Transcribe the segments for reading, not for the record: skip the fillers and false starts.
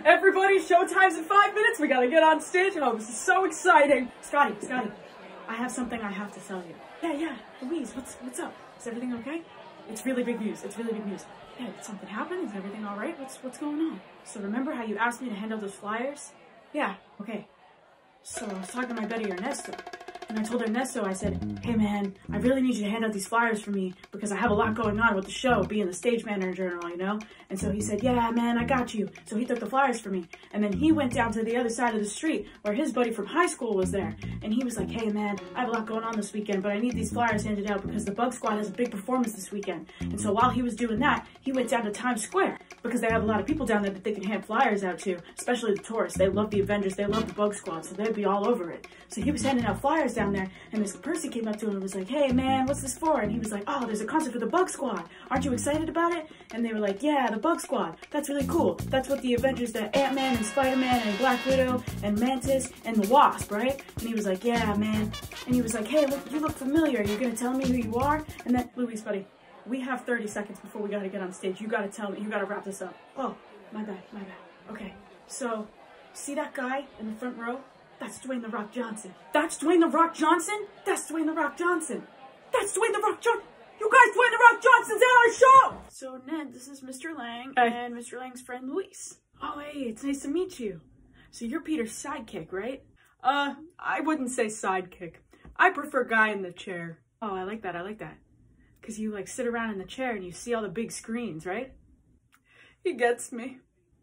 Everybody, showtime's in 5 minutes. We gotta get on stage. Oh, this is so exciting. Scotty, I have something I have to tell you. Yeah, Louise, what's up? Is everything okay? It's really big news. Yeah, did something happen? Is everything all right? What's going on? So remember how you asked me to hand out those flyers? Yeah, okay. So I was talking to my buddy Ernesto, and I told Ernesto, I said, hey man, I really need you to hand out these flyers for me because I have a lot going on with the show, being the stage manager and all, you know? And so he said, yeah man, I got you. So he took the flyers for me, and then he went down to the other side of the street where his buddy from high school was there, and he was like, hey man, I have a lot going on this weekend, but I need these flyers handed out because the Bug Squad has a big performance this weekend. And so while he was doing that, he went down to Times Square because they have a lot of people down there that they can hand flyers out to, especially the tourists. They love the Avengers, they love the Bug Squad, so they'd be all over it. So he was handing out flyers down there, and this person came up to him and was like, hey man, what's this for? And he was like, oh, there's a concert for the Bug Squad. Aren't you excited about it? And they were like, yeah, the Bug Squad. That's really cool. That's what the Avengers, the Ant-Man and Spider-Man and Black Widow and Mantis and the Wasp, right? And he was like, yeah, man. And he was like, hey, look, you look familiar. You're gonna tell me who you are? And then, Luis, buddy, we have 30 seconds before we gotta get on stage. You gotta tell me, you gotta wrap this up. Oh, my bad. Okay, so, see that guy in the front row? That's Dwayne The Rock Johnson. That's Dwayne The Rock Johnson? That's Dwayne The Rock Johnson. That's Dwayne The Rock Johnson. You guys, Dwayne The Rock Johnson's at our show! So, Ned, this is Mr. Lang and Mr. Lang's friend, Luis. Oh, hey, it's nice to meet you. So you're Peter's sidekick, right? I wouldn't say sidekick. I prefer guy in the chair. Oh, I like that. Because you, like, sit around in the chair and you see all the big screens, right? He gets me.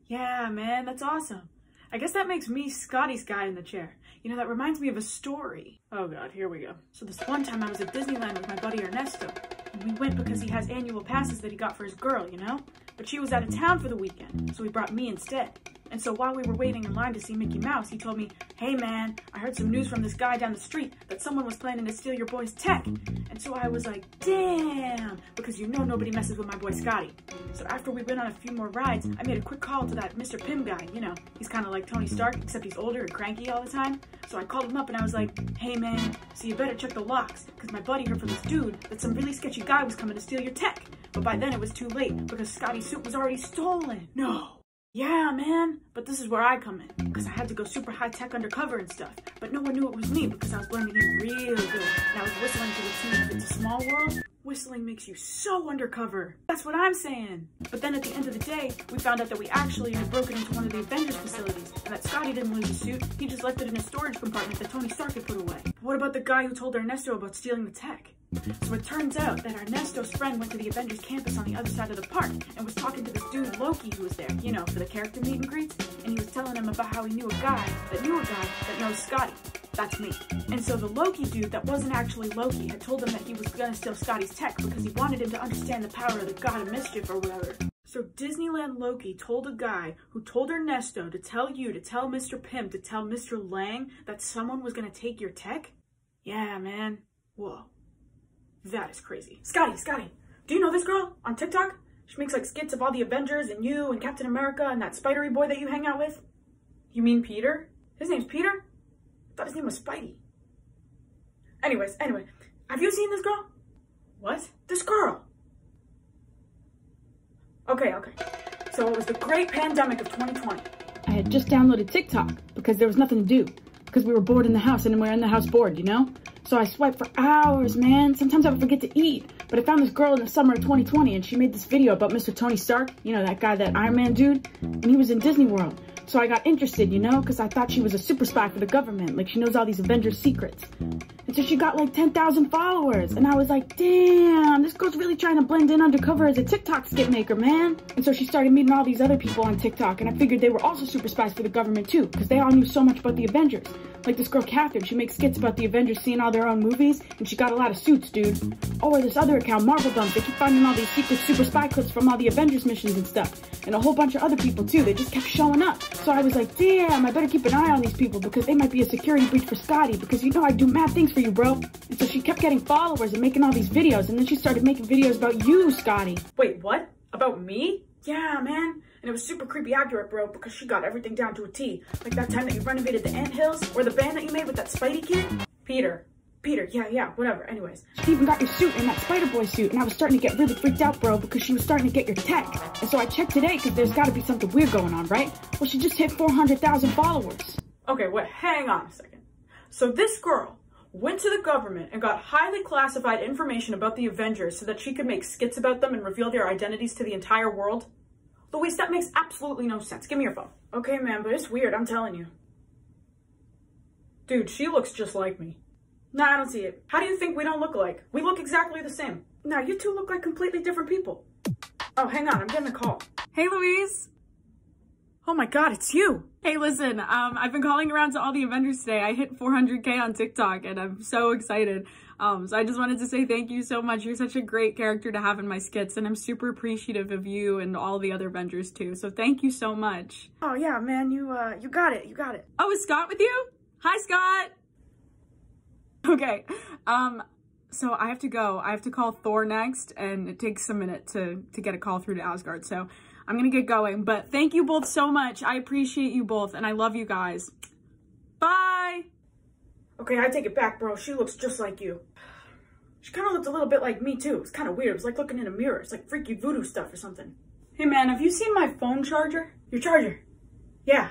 Yeah, man, that's awesome. I guess that makes me Scotty's guy in the chair. You know, that reminds me of a story. Oh God, here we go. So this one time I was at Disneyland with my buddy Ernesto. And we went because he has annual passes that he got for his girl, you know? But she was out of town for the weekend, so he brought me instead. And so while we were waiting in line to see Mickey Mouse, he told me, hey man, I heard some news from this guy down the street that someone was planning to steal your boy's tech. And so I was like, damn, because you know nobody messes with my boy Scotty. So after we went on a few more rides, I made a quick call to that Mr. Pym guy, you know, he's kind of like Tony Stark, except he's older and cranky all the time. So I called him up and I was like, hey man, so you better check the locks, because my buddy heard from this dude that some really sketchy guy was coming to steal your tech. But by then it was too late, because Scotty's suit was already stolen. No. Yeah, man, but this is where I come in, because I had to go super high-tech undercover and stuff, but no one knew it was me because I was blending in real good, and I was whistling to the tune of It's a Small World. Whistling makes you so undercover. That's what I'm saying. But then at the end of the day, we found out that we actually had broken into one of the Avengers facilities, and that Scotty didn't lose his suit, he just left it in a storage compartment that Tony Stark had put away. But what about the guy who told Ernesto about stealing the tech? So it turns out that Ernesto's friend went to the Avengers campus on the other side of the park and was talking to this dude Loki who was there, you know, for the character meet and greets, and he was telling him about how he knew a guy that knows Scotty. That's me. And so the Loki dude that wasn't actually Loki had told him that he was gonna steal Scotty's tech because he wanted him to understand the power of the god of mischief or whatever. So Disneyland Loki told a guy who told Ernesto to tell you, to tell Mr. Pym, to tell Mr. Lang that someone was gonna take your tech? Yeah, man. Whoa. That is crazy. Scotty, do you know this girl on TikTok? She makes like skits of all the Avengers and you and Captain America and that spidery boy that you hang out with. You mean Peter? His name's Peter? I thought his name was Spidey. Anyway, have you seen this girl? What? This girl. Okay. So it was the great pandemic of 2020. I had just downloaded TikTok because there was nothing to do. Because we were bored in the house and we're in the house bored, you know? So I swiped for hours, man. Sometimes I would forget to eat. But I found this girl in the summer of 2020 and she made this video about Mr. Tony Stark. You know, that guy, that Iron Man dude. And he was in Disney World. So I got interested, you know, because I thought she was a super spy for the government. Like, she knows all these Avengers secrets. And so she got like 10,000 followers. And I was like, damn, this girl's really trying to blend in undercover as a TikTok skit maker, man. And so she started meeting all these other people on TikTok. And I figured they were also super spies for the government too, because they all knew so much about the Avengers. Like this girl, Catherine, she makes skits about the Avengers seeing all their own movies, and she got a lot of suits, dude. Oh, or this other account, Marvel Dump, they keep finding all these secret super spy clips from all the Avengers missions and stuff. And a whole bunch of other people too, they just kept showing up. So I was like, damn, I better keep an eye on these people because they might be a security breach for Scotty, because you know I do mad things for you, bro. And so she kept getting followers and making all these videos, and then she started making videos about you, Scotty. Wait, what? About me? Yeah, man. And it was super creepy accurate, bro, because she got everything down to a T. Like that time that you renovated the Ant Hills, or the band that you made with that Spidey kid. Peter, Peter, yeah, whatever, anyways. She even got your suit and that Spider-Boy suit, and I was starting to get really freaked out, bro, because she was starting to get your tech. And so I checked today, because there's got to be something weird going on, right? Well, she just hit 400,000 followers. Okay, wait, hang on a second. So this girl went to the government and got highly classified information about the Avengers so that she could make skits about them and reveal their identities to the entire world? Luis, that makes absolutely no sense. Give me your phone. Okay, man, but it's weird, I'm telling you. Dude, she looks just like me. Nah, I don't see it. How do you think we don't look alike? We look exactly the same. Nah, you two look like completely different people. Oh, hang on, I'm getting a call. Hey, Luis. Oh my God, it's you. Hey, listen, I've been calling around to all the Avengers today. I hit 400K on TikTok and I'm so excited. So I just wanted to say thank you so much. You're such a great character to have in my skits and I'm super appreciative of you and all the other Avengers too. So thank you so much. Oh yeah, man, you got it, Oh, is Scott with you? Hi, Scott. Okay, so I have to go. I have to call Thor next, and it takes a minute to get a call through to Asgard, so I'm gonna get going. But thank you both so much. I appreciate you both, and I love you guys. Bye! Okay, I take it back, bro. She looks just like you. She kind of looked a little bit like me, too. It's kind of weird. It was like looking in a mirror. It's like freaky voodoo stuff or something. Hey, man, have you seen my phone charger? Your charger? Yeah.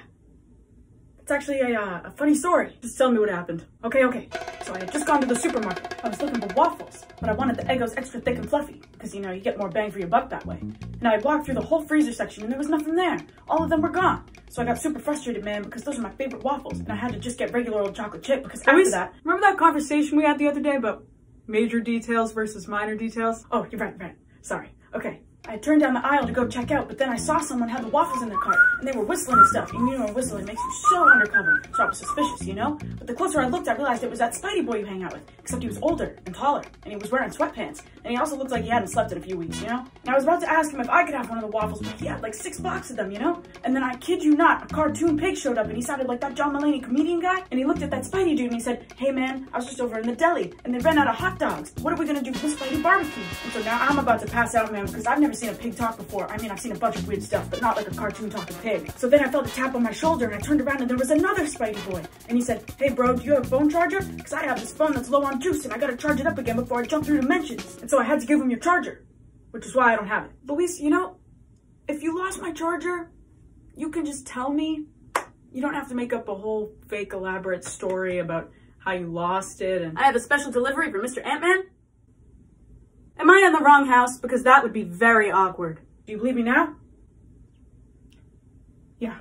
It's actually a funny story. Just tell me what happened. Okay. So I had just gone to the supermarket. I was looking for waffles, but I wanted the Eggos extra thick and fluffy, because, you know, you get more bang for your buck that way. And I walked through the whole freezer section, and there was nothing there. All of them were gone. So I got super frustrated, man, because those are my favorite waffles, and I had to just get regular old chocolate chip, because after that... Remember that conversation we had the other day about major details versus minor details? Oh, you're right. Sorry. Okay. I turned down the aisle to go check out, but then I saw someone have the waffles in their cart, and they were whistling and stuff. And you know, whistling makes you so undercover. So I was suspicious, you know? But the closer I looked, I realized it was that Spidey boy you hang out with. Except he was older and taller, and he was wearing sweatpants. And he also looked like he hadn't slept in a few weeks, you know? And I was about to ask him if I could have one of the waffles, but he had like 6 boxes of them, you know? And then I kid you not, a cartoon pig showed up, and he sounded like that John Mulaney comedian guy. And he looked at that Spidey dude, and he said, "Hey man, I was just over in the deli, and they ran out of hot dogs. What are we gonna do for the Spidey barbecue?" And so now I'm about to pass out, man, because I've never seen a pig talk before. I mean, I've seen a bunch of weird stuff, but not like a cartoon talking pig. So then I felt a tap on my shoulder, and I turned around, and there was another Spidey boy. And he said, "Hey bro, do you have a phone charger? Because I have this phone that's low on juice, and I gotta charge it up again before I jump through dimensions." And so I had to give him your charger, which is why I don't have it. Luis, you know, if you lost my charger, you can just tell me. You don't have to make up a whole fake elaborate story about how you lost it and... I have a special delivery for Mr. Ant-Man? Am I in the wrong house? Because that would be very awkward. Do you believe me now? Yeah.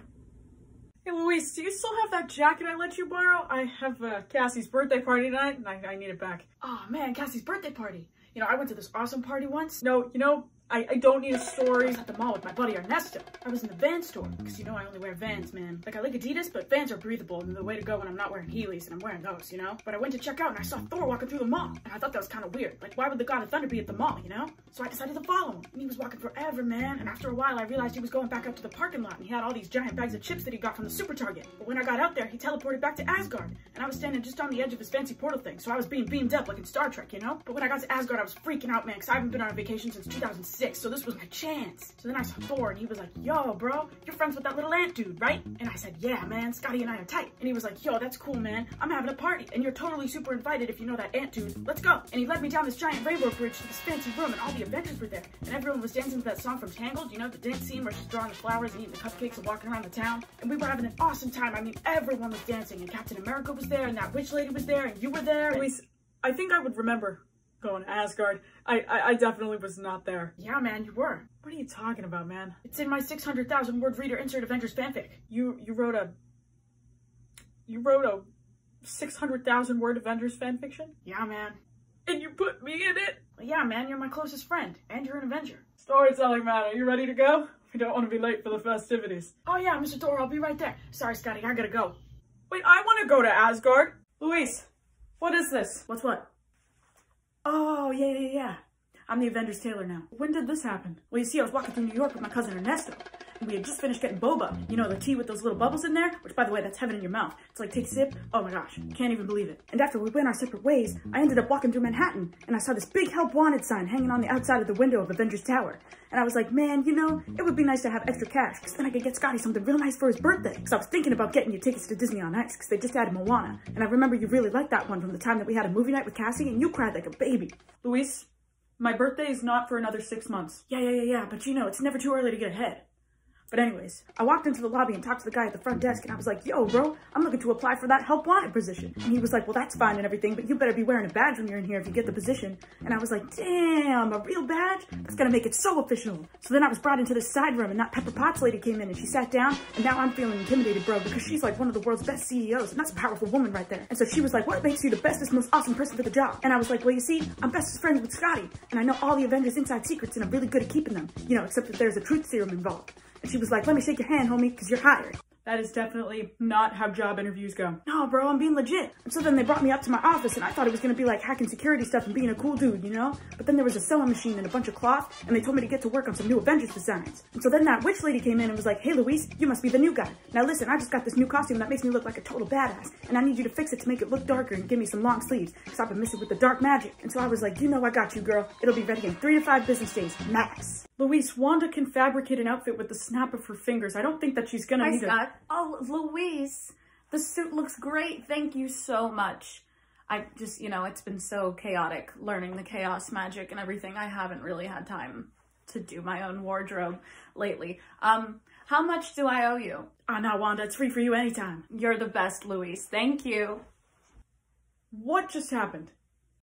Hey Luis, do you still have that jacket I let you borrow? I have Cassie's birthday party tonight and I need it back. Oh man, Cassie's birthday party. You know, I went to this awesome party once. No, you know, I don't need a story. I was at the mall with my buddy Ernesto. I was in the Vans store, because you know I only wear Vans, man. Like, I like Adidas, but Vans are breathable, and the way to go when I'm not wearing Heelys, and I'm wearing those, you know? But I went to check out, and I saw Thor walking through the mall, and I thought that was kind of weird. Like, why would the God of Thunder be at the mall, you know? So I decided to follow him, and he was walking forever, man. And after a while, I realized he was going back up to the parking lot, and he had all these giant bags of chips that he got from the Super Target. But when I got out there, he teleported back to Asgard, and I was standing just on the edge of his fancy portal thing, so I was being beamed up like in Star Trek, you know? But when I got to Asgard, I was freaking out, man, because I haven't been on a vacation since 2006, so this was my chance. So then I saw Thor, and he was like, "Yo, bro, you're friends with that little ant dude, right?" And I said, "Yeah, man, Scotty and I are tight." And he was like, "Yo, that's cool, man. I'm having a party, and you're totally super invited if you know that ant dude. Let's go." And he led me down this giant railroad bridge to this fancy room, and all the Avengers were there. And everyone was dancing to that song from Tangled, you know, the dance scene where she's drawing the flowers and eating the cupcakes and walking around the town. And we were having an awesome time. I mean, everyone was dancing, and Captain America was there, and that witch lady was there, and you were there. Luis, I think I would remember going to Asgard. I definitely was not there. Yeah, man, you were. What are you talking about, man? It's in my 600,000 word reader insert Avengers fanfic. You wrote a 600,000 word Avengers fanfiction? Yeah, man. And you put me in it? Well, yeah, man, you're my closest friend, and you're an Avenger. Storytelling, man. Are you ready to go? We don't want to be late for the festivities. Oh yeah, Mr. Thor, I'll be right there. Sorry, Scotty, I gotta go. Wait, I want to go to Asgard. Luis, what is this? What's what? Oh, yeah. I'm the Avengers Tailor now. When did this happen? Well, you see, I was walking through New York with my cousin Ernesto, We had just finished getting boba. You know, the tea with those little bubbles in there? Which, by the way, that's heaven in your mouth. It's like, take a sip. Oh my gosh, can't even believe it. And after we went our separate ways, I ended up walking through Manhattan, and I saw this big help wanted sign hanging on the outside of the window of Avengers Tower. And I was like, man, you know, it would be nice to have extra cash, because then I could get Scotty something real nice for his birthday. Because I was thinking about getting you tickets to Disney on Ice, because they just added Moana. And I remember you really liked that one from the time that we had a movie night with Cassie, and you cried like a baby. Luis, my birthday is not for another 6 months. Yeah, but you know, it's never too early to get ahead. But anyways, I walked into the lobby and talked to the guy at the front desk, and I was like, yo, bro, I'm looking to apply for that help wanted position. And he was like, well, that's fine and everything, but you better be wearing a badge when you're in here if you get the position. And I was like, damn, a real badge? That's gonna make it so official. So then I was brought into this side room, and that Pepper Potts lady came in, and she sat down, and now I'm feeling intimidated, bro, because she's like one of the world's best CEOs, and that's a powerful woman right there. And so she was like, what makes you the bestest, most awesome person for the job? And I was like, well, you see, I'm bestest friends with Scotty, and I know all the Avengers inside secrets, and I'm really good at keeping them, you know, except that there's a truth serum involved. And she was like, let me shake your hand, homie, because you're hired. That is definitely not how job interviews go. No, bro, I'm being legit. And so then they brought me up to my office, and I thought it was going to be like hacking security stuff and being a cool dude, you know? But then there was a sewing machine and a bunch of cloth, and they told me to get to work on some new Avengers designs. And so then that witch lady came in and was like, hey, Luis, you must be the new guy. Now listen, I just got this new costume that makes me look like a total badass, and I need you to fix it to make it look darker and give me some long sleeves, because I've been messing with the dark magic. And so I was like, you know I got you, girl. It'll be ready in 3 to 5 business days, max. Luis, Wanda can fabricate an outfit with the snap of her fingers. I don't think that she's gonna need Scott. Oh, Luis, the suit looks great. Thank you so much. I just, you know, it's been so chaotic learning the chaos magic and everything. I haven't really had time to do my own wardrobe lately. How much do I owe you? No, Wanda, it's free for you anytime. You're the best, Luis. Thank you. What just happened?